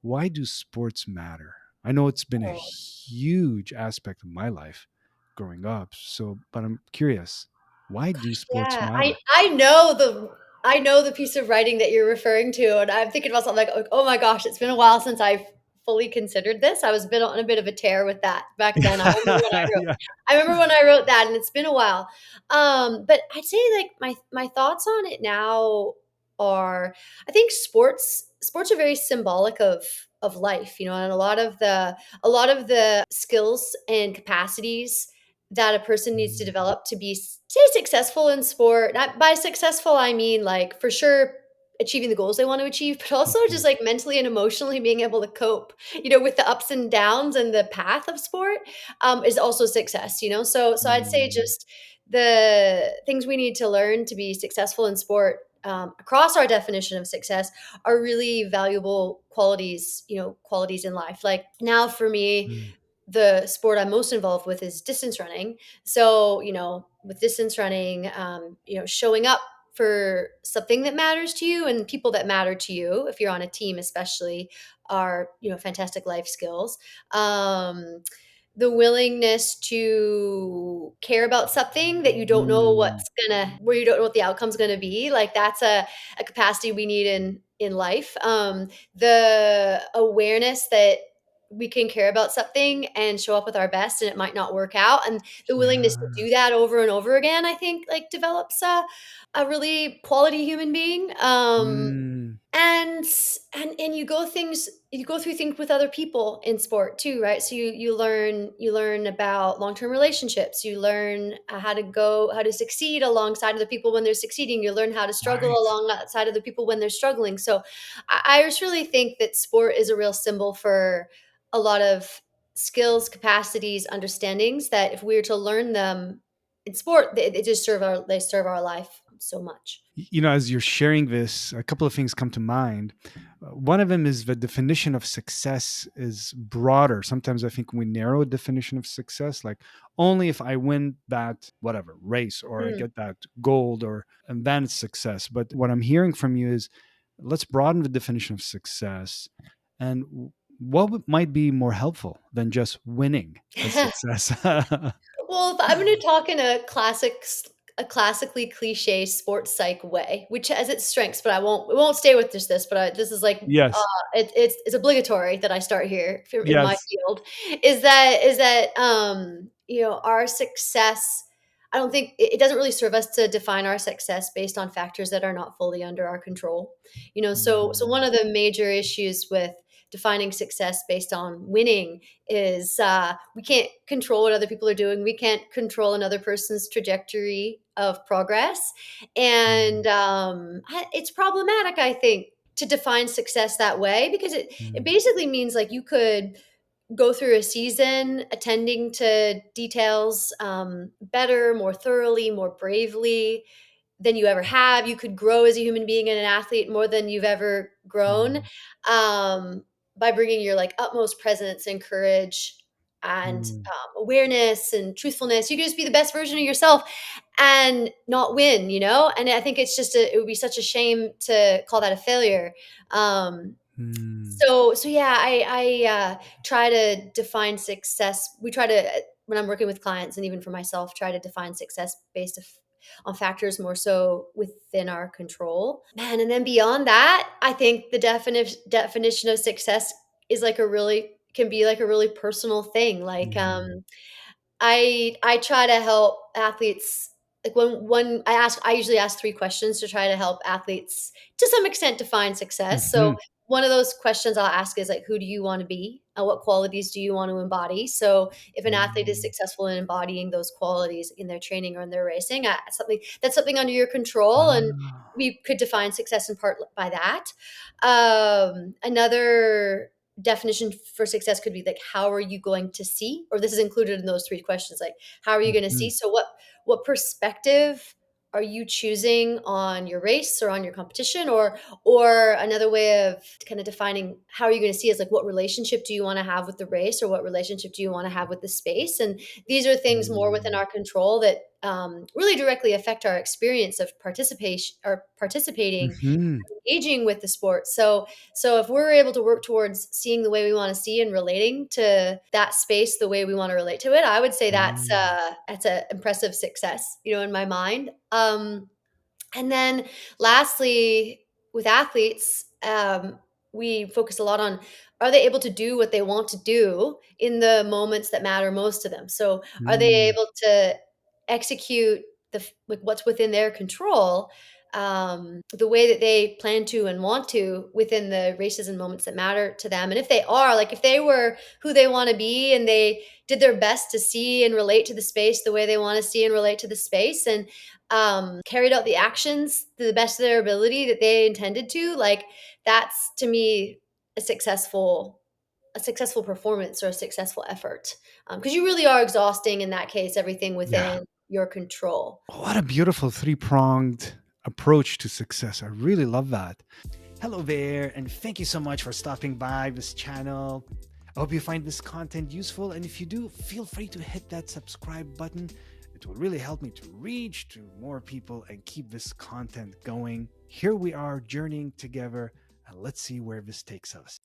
why do sports matter? I know it's been a Oh. huge aspect of my life growing up. So, but I'm curious, why do sports Yeah, I matter? I know the I know the piece of writing that you're referring to, and I'm thinking about something like, oh my gosh, it's been a while since I've fully considered this. I was been on a bit of a tear with that back then. Yeah. I remember when I wrote that, and it's been a while. But I'd say like my thoughts on it now are, I think sports are very symbolic of life, and a lot of the skills and capacities that a person needs to Mm, develop to be, say, successful in sport. Not by successful, I mean like for sure achieving the goals they want to achieve, but also mhm, just like mentally and emotionally being able to cope, with the ups and downs and the path of sport, is also success. So I'd say mm, just the things we need to learn to be successful in sport, across our definition of success, are really valuable qualities in life. Like now for me, mm. the sport I'm most involved with is distance running. So, with distance running, showing up for something that matters to you and people that matter to you, if you're on a team, especially, are, fantastic life skills. The willingness to care about something that you don't know Mm, where you don't know what the outcome's gonna be, like that's a capacity we need in life. The awareness that we can care about something and show up with our best and it might not work out, and the willingness to yeah. do that over and over again, I think, like, develops a really quality human being. Mm, And and you go through things with other people in sport too, right? So you learn about long-term relationships. You learn how to succeed alongside of the people when they're succeeding. You learn how to struggle right. alongside of the people when they're struggling. So I just really think that sport is a real symbol for a lot of skills, capacities, understandings that if we were to learn them in sport, they serve our life so much. As you're sharing this, a couple of things come to mind. One of them is the definition of success is broader. Sometimes I think we narrow a definition of success, like only if I win that whatever race or I Mm. get that gold, or and then it's success. But what I'm hearing from you is let's broaden the definition of success, and might be more helpful than just winning as success. Well, if I'm gonna talk in a classically cliche sports psych way, which has its strengths, but I won't stay with just this, but this is like, Yes. it's obligatory that I start here in my Yes. field, is that our success. I don't think it doesn't really serve us to define our success based on factors that are not fully under our control. So one Mhm. of the major issues with defining success based on winning is, we can't control what other people are doing. We can't control another person's trajectory of progress. Mm, And it's problematic, I think, to define success that way, because it mm, basically means like you could go through a season attending to details, better, more thoroughly, more bravely than you ever have. You could grow as a human being and an athlete more than you've ever grown, mm, um, by bringing your like utmost presence and courage and, mm. awareness and truthfulness. You can just be the best version of yourself and not win. And I think it would be such a shame to call that a failure. Um, Mm, so yeah, I try to define success. We try to, when I'm working with clients and even for myself, try to define success on factors more so within our control. Man, and then beyond that, I think the definition of success is like a really can be like a really personal thing. Like, mm, I try to help athletes, like when I usually ask 3 questions to try to help athletes to some extent define success. So mhm, one of those questions I'll ask is like, who do you want to be? What qualities do you want to embody? So if an athlete is mm. successful in embodying those qualities in their training or in their racing, that's something under your control, and Ah, we could define success in part by that. Another definition for success could be like, how are you going to see, or this is included in those 3 questions, like how are you going to see. mhm, So what perspective are you choosing on your race or on your competition, or another way of kind of defining how are you going to see is like, what relationship do you want to have with the race, or what relationship do you want to have with the space. And these are things more within mm, our control that really directly affect our experience of participation or participating, Hmm. engaging with the sport. So if we're able to work towards seeing the way we want to see and relating to that space the way we want to relate to it, I would say Mm. that's a impressive success, in my mind. And then lastly, with athletes, we focus a lot on, are they able to do what they want to do in the moments that matter most to them? So are they Mm. able to execute like what's within their control, the way that they plan to and want to within the races and moments that matter to them? And if they are, like if they were who they want to be and they did their best to see and relate to the space the way they want to see and relate to the space, and carried out the actions to the best of their ability that they intended to, like that's to me a successful performance or a successful effort, because you really are exhausting in that case everything Yeah. within your control. What a beautiful three-pronged approach to success. I really love that. Hello there, and thank you so much for stopping by this channel. I hope you find this content useful, and if you do, feel free to hit that subscribe button. It will really help me to reach to more people and keep this content going. Here we are journeying together, and let's see where this takes us.